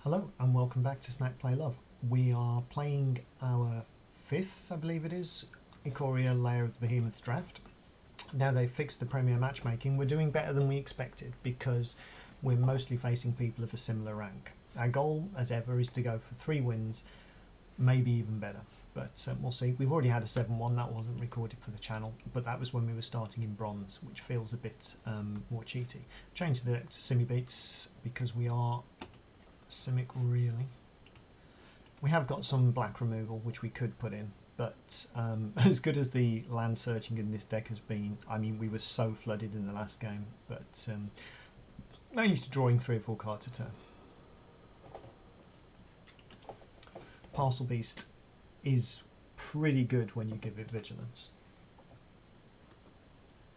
Hello and welcome back to Snack Play Love. We are playing our fifth, I believe it is, Ikoria Lair of the Behemoths draft. Now they've fixed the Premier matchmaking, we're doing better than we expected because we're mostly facing people of a similar rank. Our goal, as ever, is to go for 3 wins, maybe even better. But we'll see. We've already had a 7-1, that wasn't recorded for the channel, but that was when we were starting in bronze, which feels a bit more cheaty. Change the deck to Simic beats because we are Simic really. We have got some black removal which we could put in, but as good as the land searching in this deck has been, I mean we were so flooded in the last game, but I'm used to drawing 3 or 4 cards a turn. Parcel Beast is pretty good when you give it vigilance.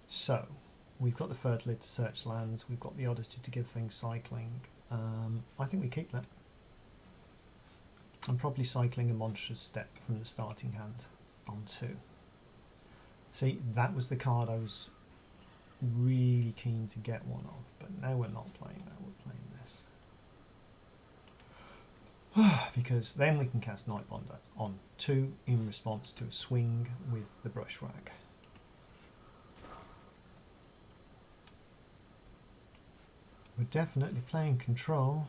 So we've got the fertility to search lands, we've got the oddity to give things cycling. I think we keep that. I'm probably cycling a monstrous step from the starting hand on 2. See, that was the card I was really keen to get one of, but now we're not playing that, we're playing this. Because then we can cast Nightbonder on 2 in response to a swing with the brush rag. We're definitely playing control.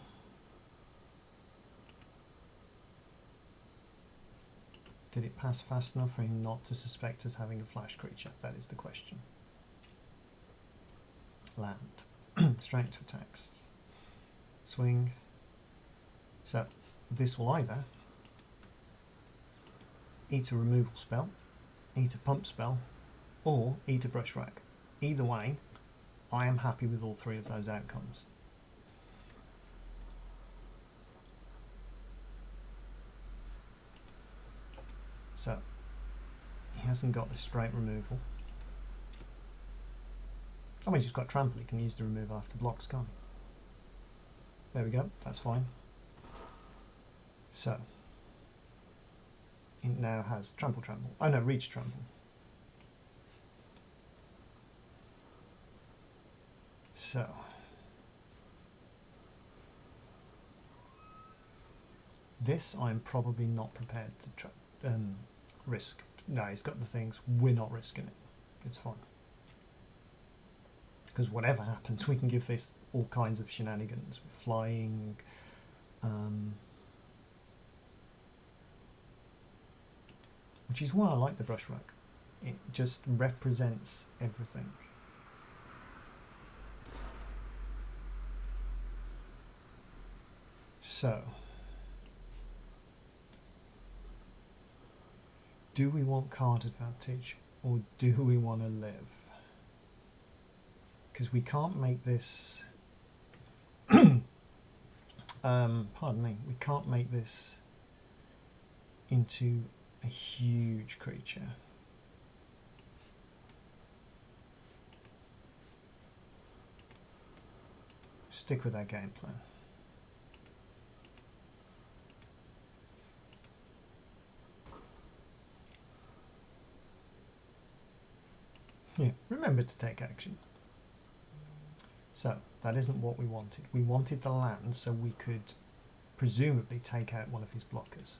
Did it pass fast enough for him not to suspect us having a flash creature? That is the question. Land. Strength to attacks. Swing. So this will either eat a removal spell, eat a pump spell, or eat a brush rag. Either way, I am happy with all 3 of those outcomes. So, he hasn't got the straight removal. I mean, he's got trample, he can use the removal after blocks, can't he? There we go, that's fine. So, it now has trample. Oh no, reach trample. So, this I'm probably not prepared to risk. No, he's got the things, we're not risking it. It's fine. Because whatever happens, we can give this all kinds of shenanigans. Flying, which is why I like the brush rag. It just represents everything. So, do we want card advantage or do we want to live? Because we can't make this pardon me, we can't make this into a huge creature. Stick with our game plan. Yeah, remember to take action. So, that isn't what we wanted. We wanted the land so we could presumably take out one of his blockers.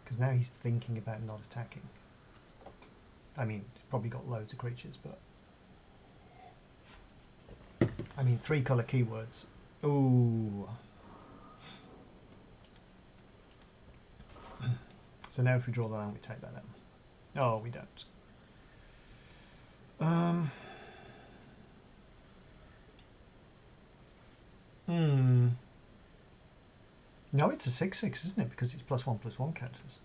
Because now he's thinking about not attacking. I mean, he's probably got loads of creatures, but... I mean, 3 colour keywords. Ooh. So now if we draw the land, we take that out. Oh, we don't. No, it's a 6/6, isn't it? Because it's +1/+1 counters.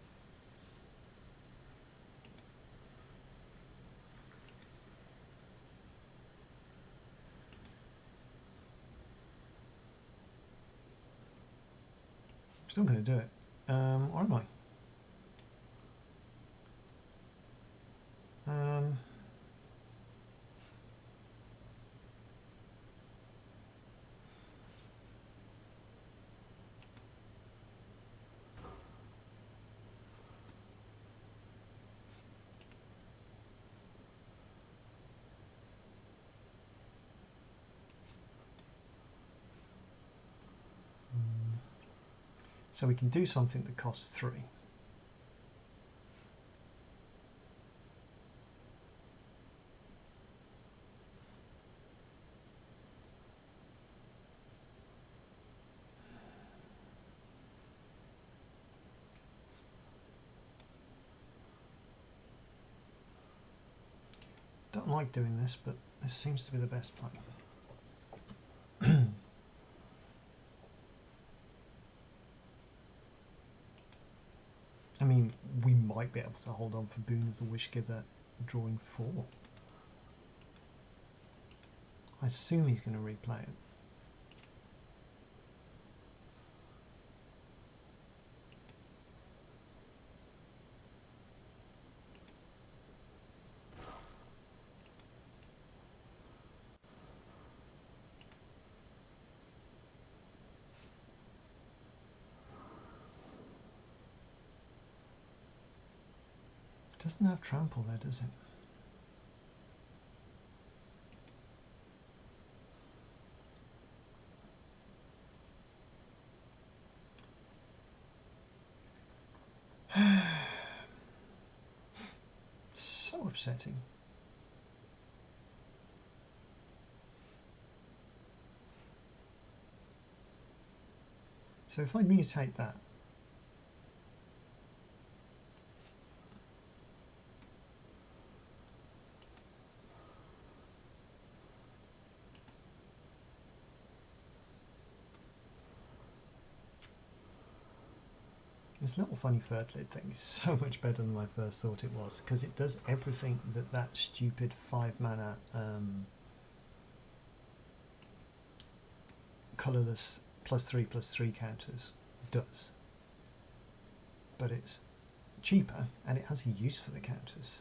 Still going to do it. Or am I? So we can do something that costs 3. Don't like doing this, but this seems to be the best plan. I mean, we might be able to hold on for Boon of the Wishgiver drawing 4. I assume he's going to replay it. Doesn't have trample there, does it? So upsetting. So if I mutate that, this little funny fertilid thing is so much better than I first thought it was, because it does everything that that stupid 5 mana colourless +3/+3 counters does. But it's cheaper and it has a use for the counters.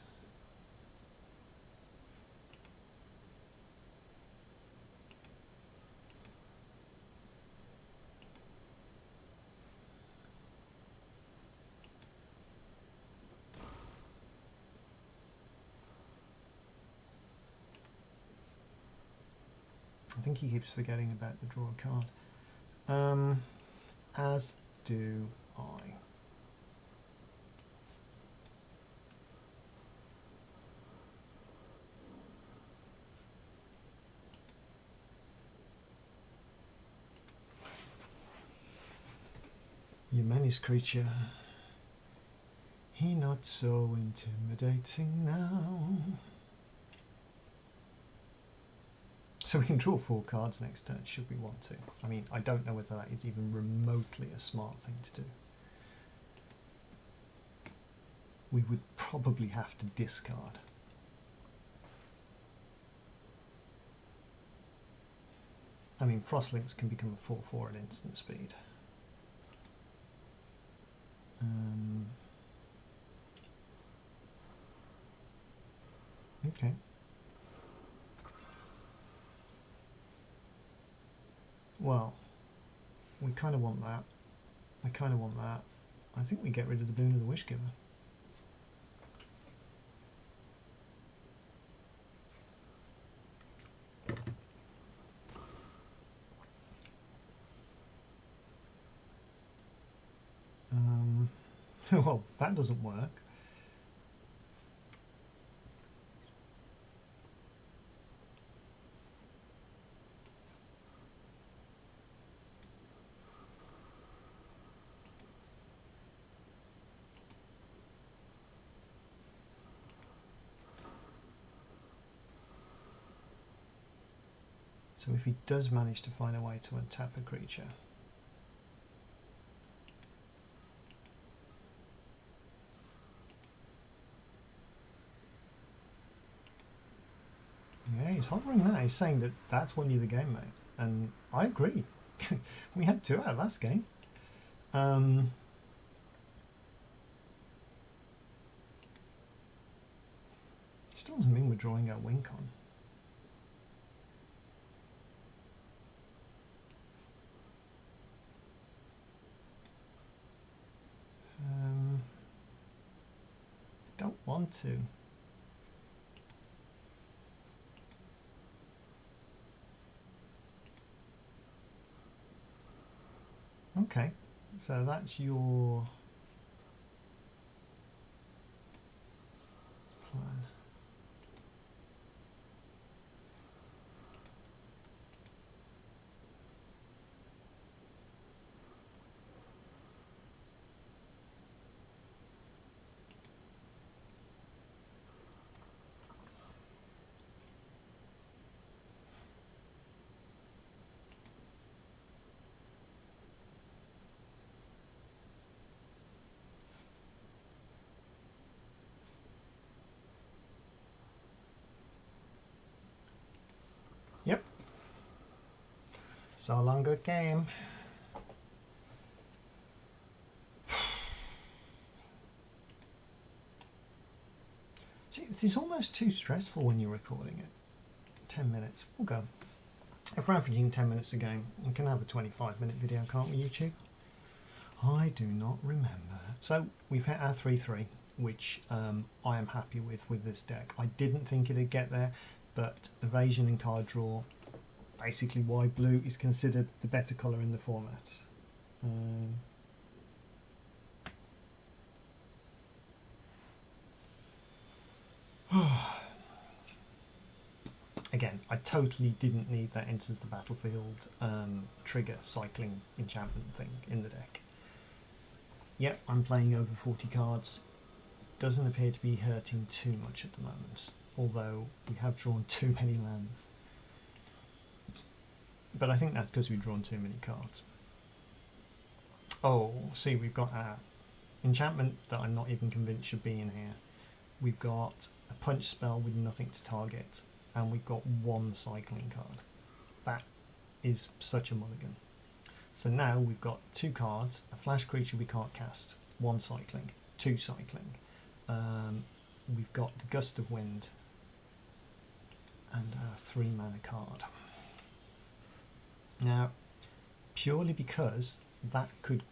I think he keeps forgetting about the draw a card. As do I. You menace creature. He not so intimidating now. So we can draw 4 cards next turn, should we want to. I mean, I don't know whether that is even remotely a smart thing to do. We would probably have to discard. I mean, Frostlinks can become a 4/4 at instant speed. Okay. Well, we kind of want that. I kind of want that. I think we get rid of the Boon of the Wishgiver. Well, that doesn't work. So if he does manage to find a way to untap a creature, yeah, he's hovering that. He's saying that that's won you the game, mate. And I agree. We had 2 out last game. Still doesn't mean we're drawing our Wincon. Don't want to. Okay, So that's your plan. Yep. So long, good game. See, it's almost too stressful when you're recording it. 10 minutes. We'll go. If we're averaging 10 minutes a game, we can have a 25-minute video, can't we, YouTube? I do not remember. So we've hit our 3-3, which I am happy with this deck. I didn't think it'd get there, but evasion and card draw, basically why blue is considered the better colour in the format. Again, I totally didn't need that enters the battlefield trigger cycling enchantment thing in the deck. Yep, I'm playing over 40 cards. Doesn't appear to be hurting too much at the moment, although we have drawn too many lands. But I think that's because we've drawn too many cards. Oh, see, we've got our enchantment that I'm not even convinced should be in here. We've got a punch spell with nothing to target, and we've got one cycling card. That is such a mulligan. So now we've got 2 cards, a flash creature we can't cast, 1 cycling, 2 cycling. We've got the Gust of Wind and our 3 mana card. Now, purely because that could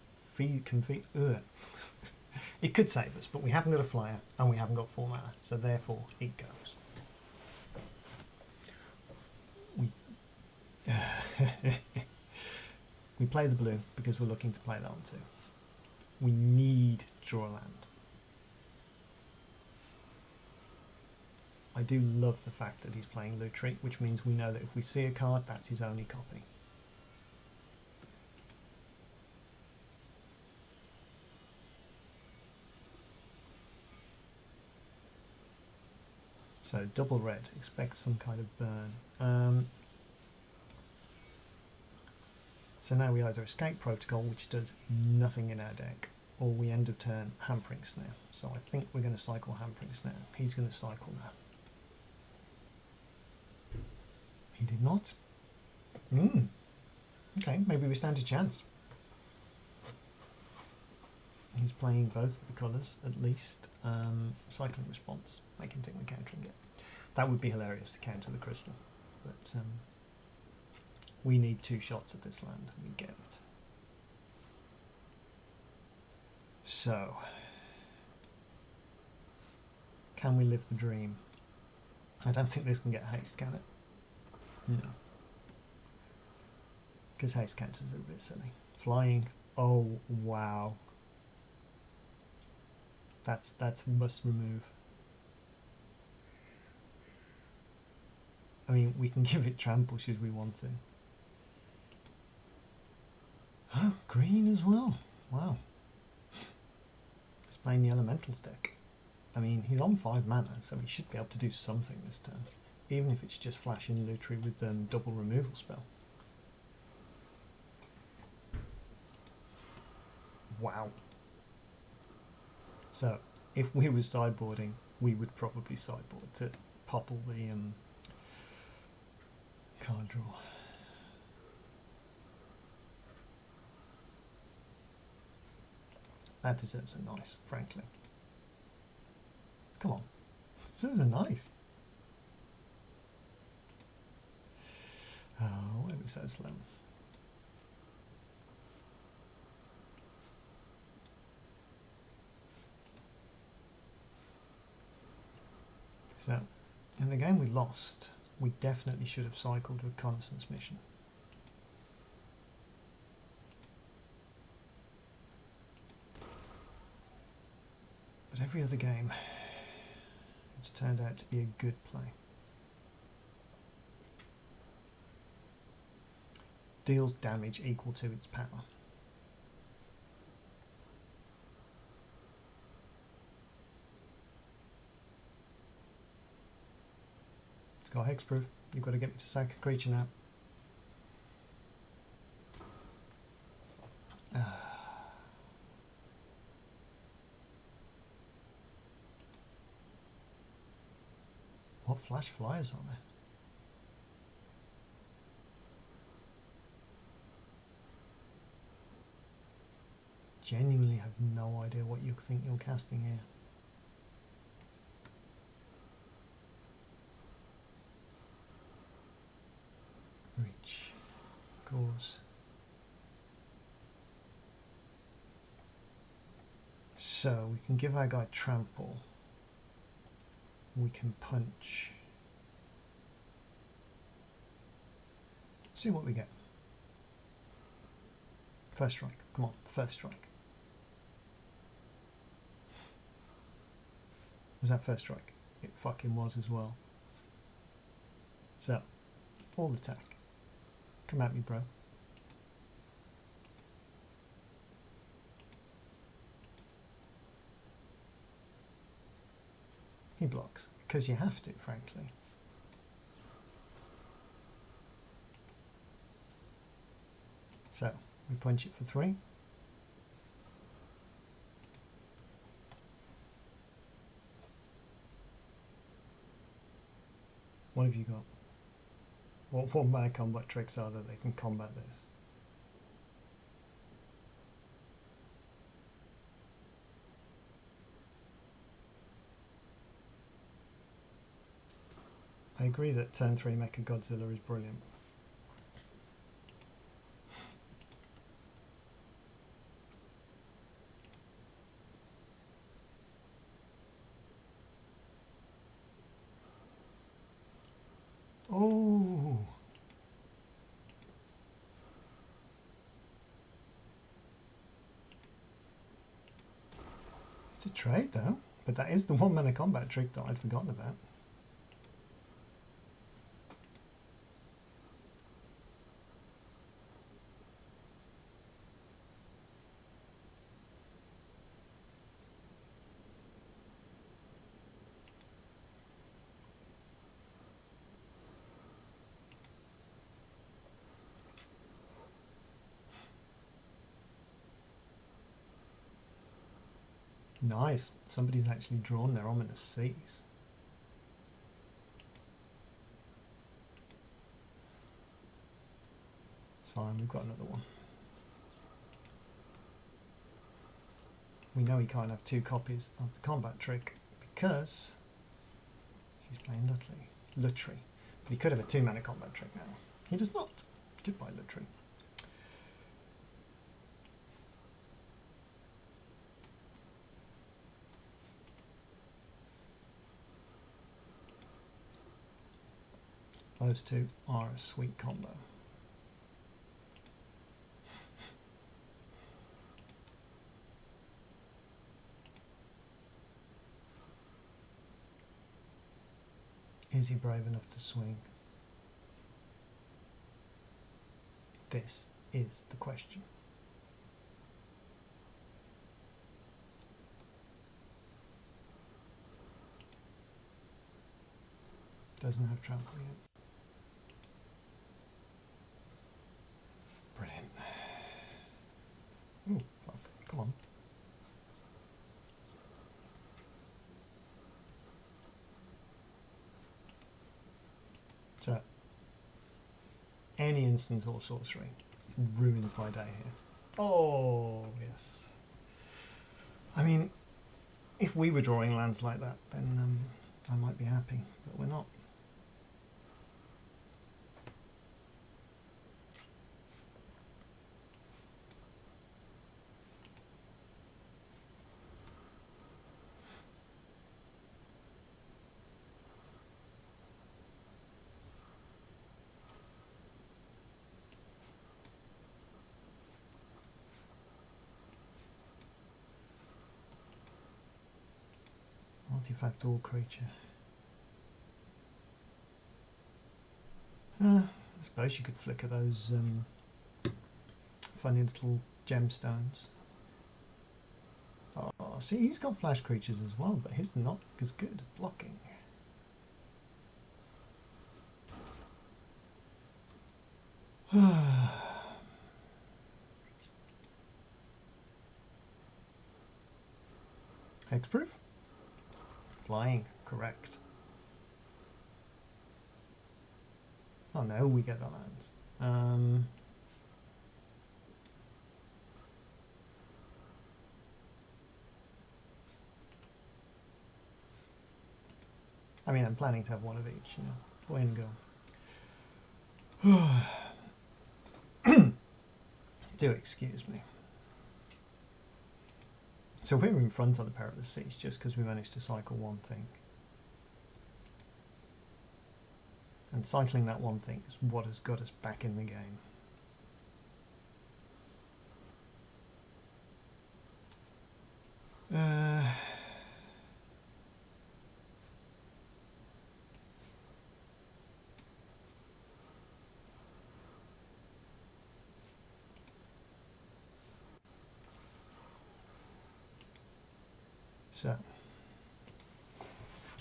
it could save us, but we haven't got a flyer and we haven't got 4 mana, so therefore it goes. We play the blue because we're looking to play that one too. We need draw land. I do love the fact that he's playing Lutri, which means we know that if we see a card, that's his only copy. So double red, expect some kind of burn. So now we either escape protocol, which does nothing in our deck, or we end of turn hampering snare. So I think we're going to cycle hampering snare. He's going to cycle now. He did not. Okay, maybe we stand a chance. He's playing both the colours at least. Cycling response. Make him think we're countering it. That would be hilarious to counter the crystal, but we need 2 shots at this land. We get it. So, can we live the dream? I don't think this can get haste, can it? No. Because haste counters are a bit silly. Flying. Oh, wow. That's must remove. I mean, we can give it trample should we want to. Oh, green as well. Wow. He's playing the elementals deck. I mean, he's on 5 mana, so he should be able to do something this turn. Even if it's just flashing Lutri with double removal spell. Wow. So, if we were sideboarding, we would probably sideboard to popple the card draw. That deserves a nice, frankly. Come on. It deserves a nice. Oh, why are we so slow? So, in the game we lost, we definitely should have cycled reconnaissance mission. every other game, it's turned out to be a good play. Deals damage equal to its power. It's got hexproof. You've got to get me to sack a creature now. What flash flyers are there? Genuinely have no idea what you think you're casting here. Reach. Of course. So we can give our guy trample. We can punch. See what we get. First strike. Come on, first strike. Was that first strike? It fucking was as well. So, all attack. Come at me, bro. He blocks, because you have to, frankly. So, we punch it for 3. What have you got? What one-mana combat tricks are there that can combat this? I agree that turn 3 Mecha Godzilla is brilliant. Oh! It's a trade though, but that is the one-mana combat trick that I'd forgotten about. Nice. Somebody's actually drawn their ominous seas. It's fine, we've got another one. We know he can't have 2 copies of the combat trick because he's playing Lutri. But he could have a 2-mana combat trick now. He does not. Goodbye, Lutri. Those two are a sweet combo. Is he brave enough to swing? This is the question. Doesn't have trample yet. Brilliant. Ooh, fuck. Come on. So, any instant or sorcery ruins my day here. Oh, yes. I mean, if we were drawing lands like that, then I might be happy, but we're not. artifact or creature. I suppose you could flicker those funny little gemstones. Oh, see, he's got flash creatures as well, but his not as good at blocking. Hexproof? Flying, correct. Oh no, we get the lands. I mean, I'm planning to have one of each, you know, boy and girl. Do excuse me. So we're in front of the Perilous Seas just because we managed to cycle one thing. And cycling that one thing is what has got us back in the game. So,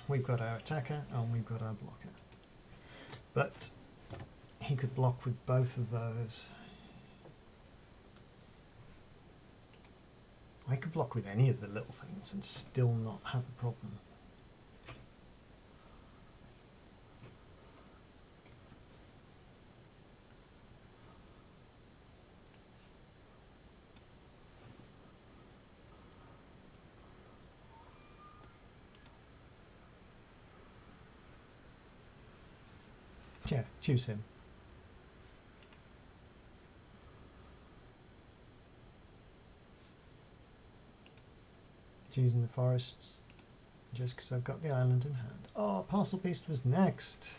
we've got our attacker and we've got our blocker. But he could block with both of those. I could block with any of the little things and still not have a problem. Yeah, choose him. Choosing the forests just because I've got the island in hand. Oh, Parcel Beast was next.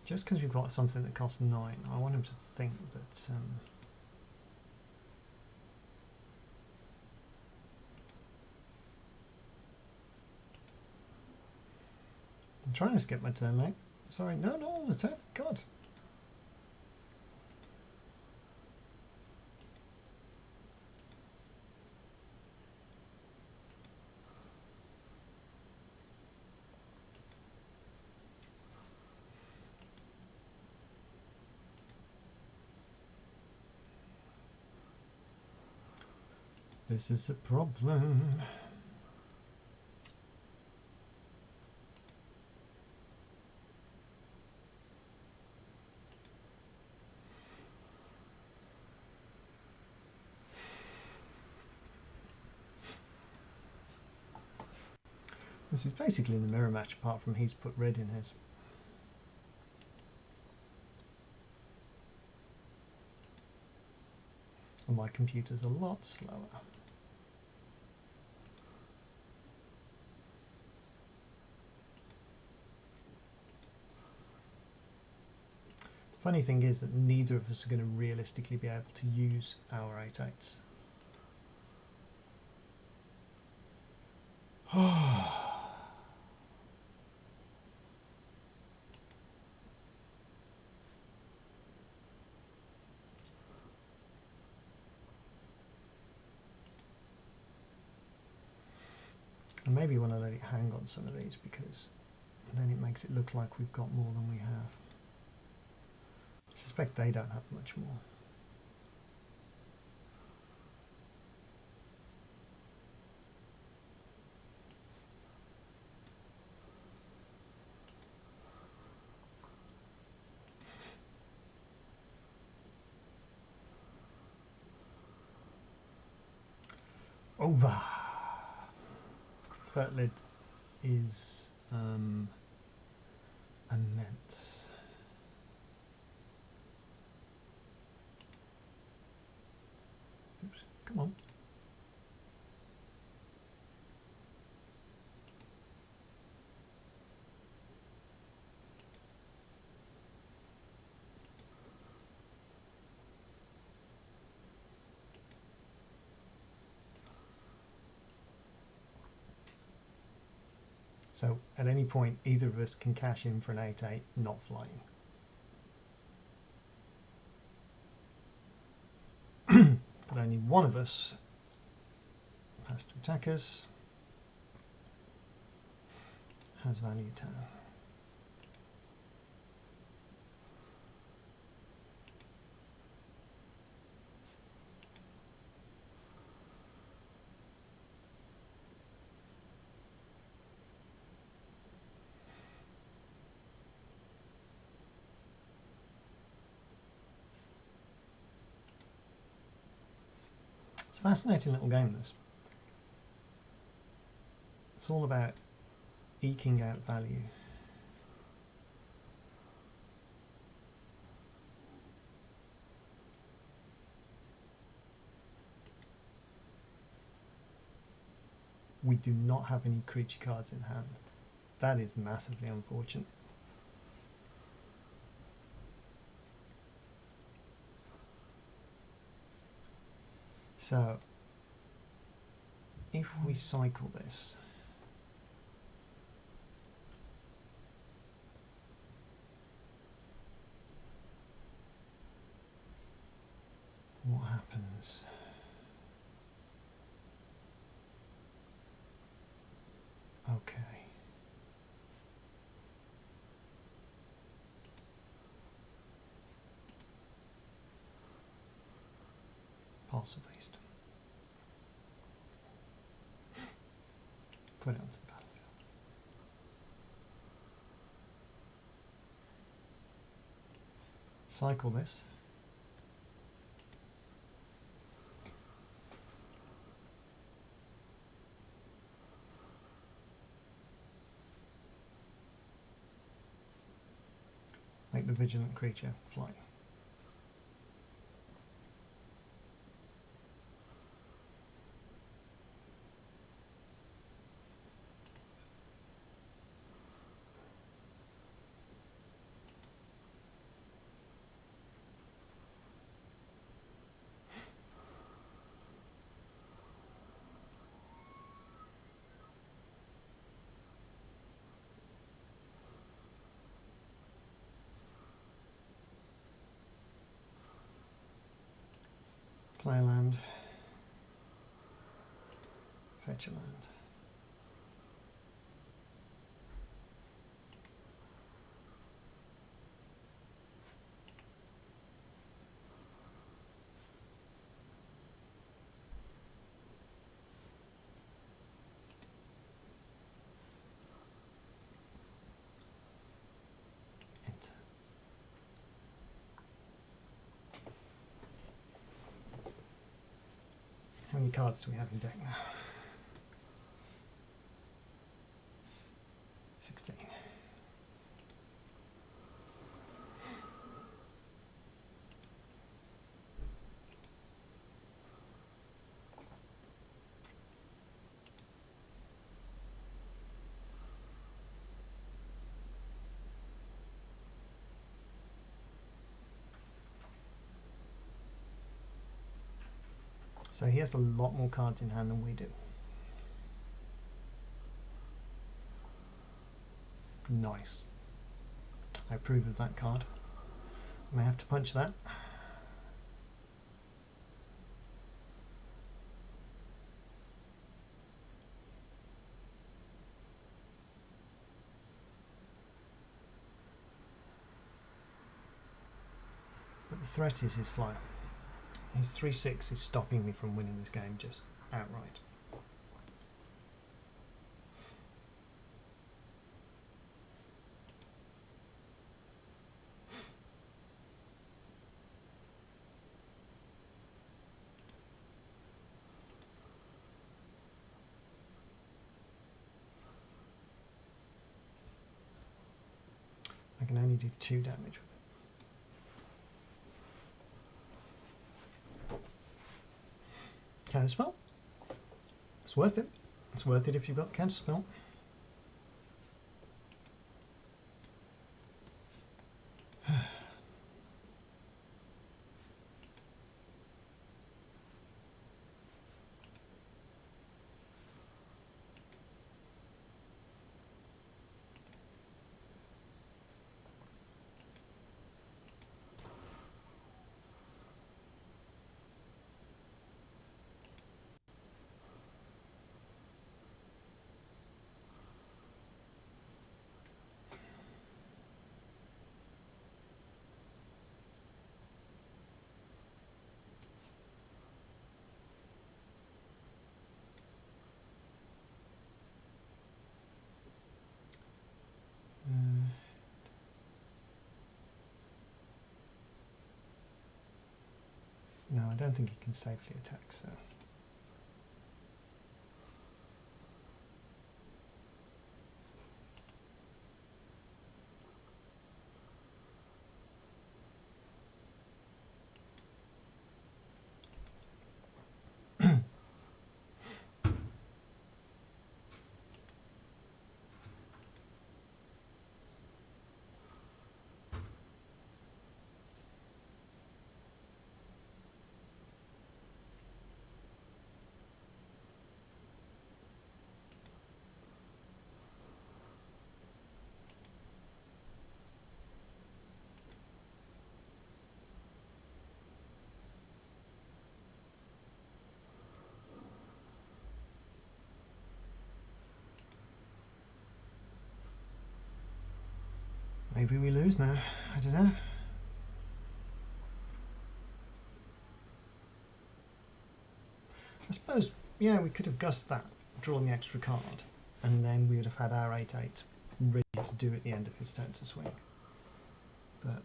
Just because we've got something that costs 9, I want him to think that I'm trying to skip my turn, mate. Sorry, no, not all the turn. God. This is a problem. This is basically the mirror match, apart from he's put red in his. And my computer's a lot slower. Funny thing is that neither of us are going to realistically be able to use our 8/8s. I maybe want to let it hang on some of these because then it makes it look like we've got more than we have. I suspect they don't have much more. Over. Fertlid is immense. Oops, come on. So at any point, either of us can cash in for an 8-8, not flying. But only one of us has to attack us, has value 10. It's a fascinating little game, this. It's all about eking out value. We do not have any creature cards in hand. That is massively unfortunate. So, if we cycle this, what happens? Okay. Pulsar Beast. Put it onto the battlefield. Cycle this. Make the vigilant creature fly. Play a land. Fetch a land. Enter. How many cards do we have in deck now? 16. So he has a lot more cards in hand than we do. Nice. I approve of that card. I may have to punch that. But the threat is his flyer. His 3/6 is stopping me from winning this game just outright. I can only do 2 damage with it. Counter spell. It's worth it. It's worth it if you've got the counter spell. don't think he can safely attack, so... Maybe we lose now. I don't know. I suppose, yeah, we could have gussed that, drawn the extra card, and then we would have had our 8/8 ready to do at the end of his turn to swing. But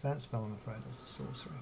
that spell, I'm afraid, is a sorcery.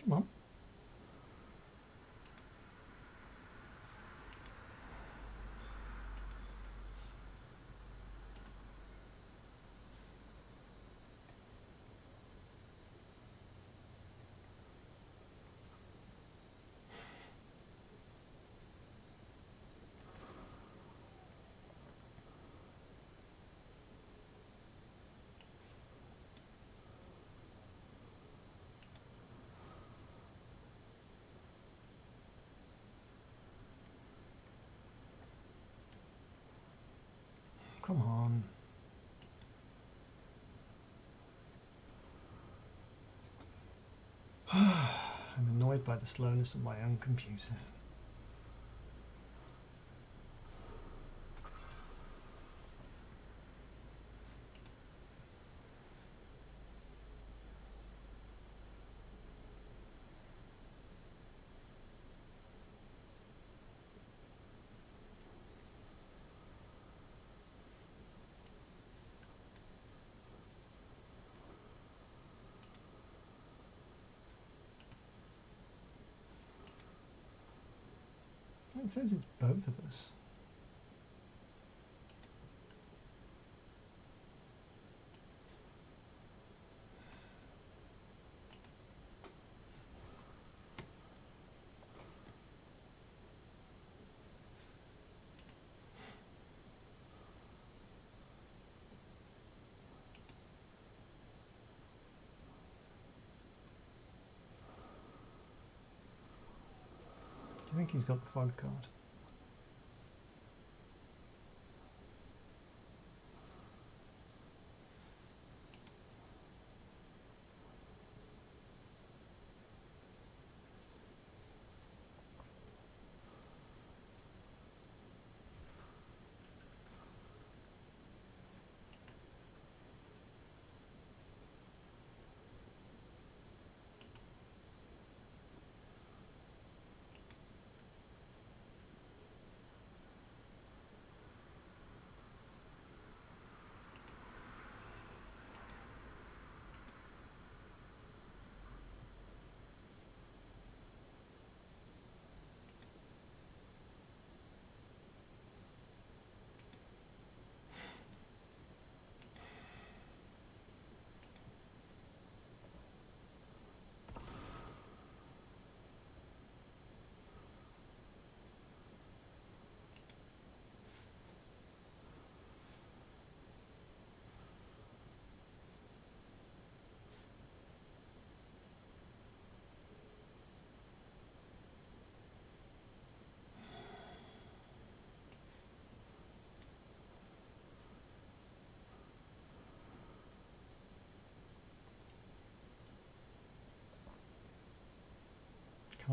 Come on. Come on. I'm annoyed by the slowness of my own computer. It says it's both of us. Do you think he's got the fog card?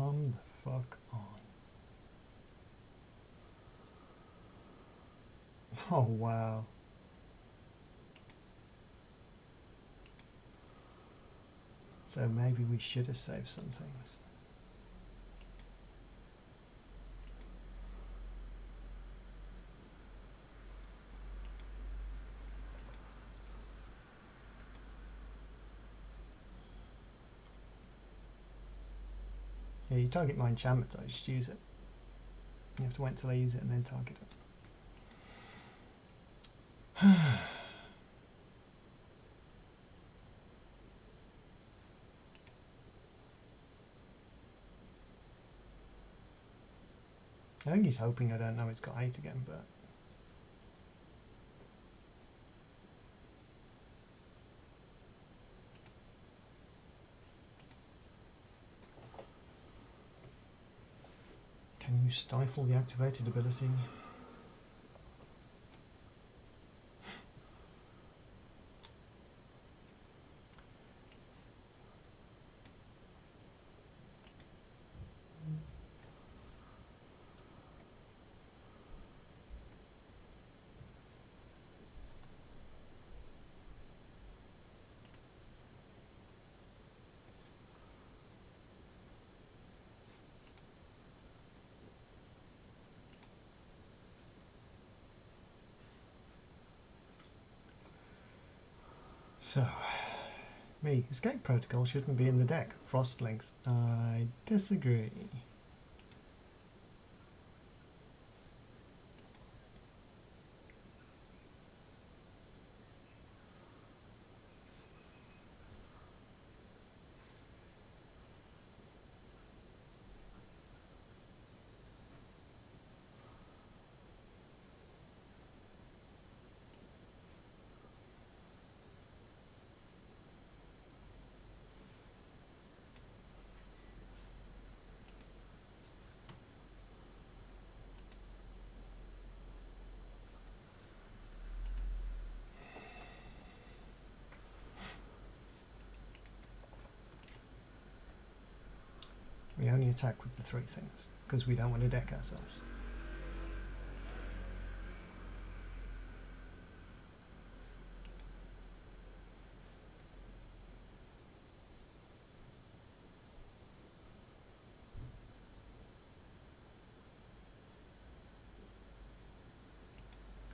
Come the fuck on. Oh wow. So maybe we should have saved some things. Yeah, you target my enchantments, I just use it. You have to wait till I use it and then target it. I think he's hoping I don't know it's got 8 again, but... Can you stifle the activated ability? So, me, escape protocol shouldn't be in the deck. Frostlings, I disagree. We only attack with the 3 things, because we don't want to deck ourselves.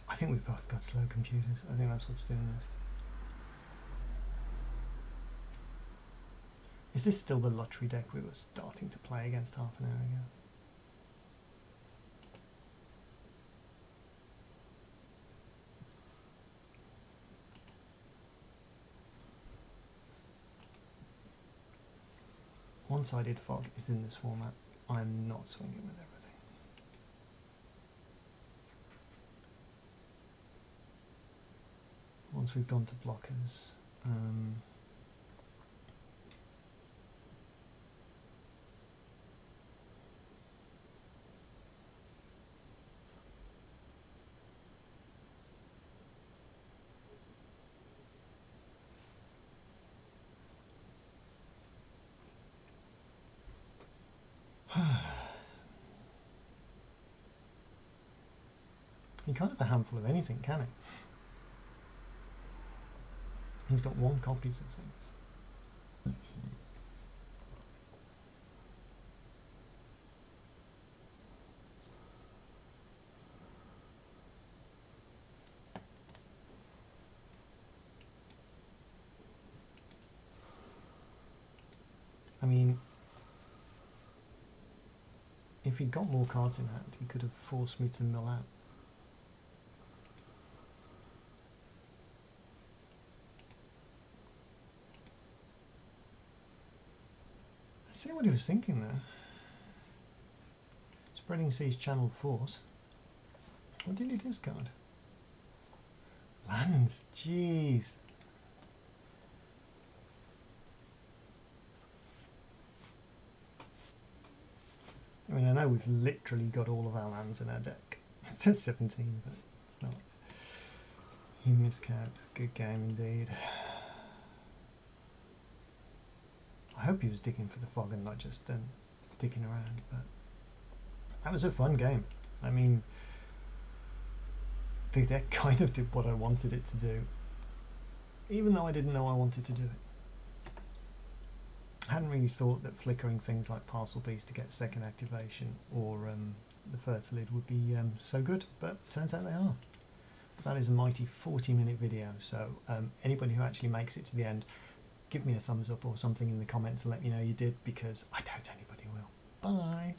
I think we've both got slow computers. I think that's what's doing this. Is this still the lottery deck we were starting to play against half an hour ago? One-sided fog is in this format. I'm not swinging with everything. Once we've gone to blockers, he can't have a handful of anything, can he? He's got 1 copies of things. I mean, if he'd got more cards in hand, he could have forced me to mill out. I see what he was thinking there. Spreading Seas channeled force. What did he discard? Lands, jeez. I mean, I know we've literally got all of our lands in our deck. It says 17, but it's not. He miscounts. Good game indeed. I hope he was digging for the fog and not just dicking around. But that was a fun game. I mean, the deck kind of did what I wanted it to do, even though I didn't know I wanted to do it. I hadn't really thought that flickering things like Parcel Beast to get second activation or the Fertilid would be so good, but turns out they are. That is a mighty 40-minute video, so anybody who actually makes it to the end, give me a thumbs up or something in the comments to let me know you did, because I doubt anybody will. Bye!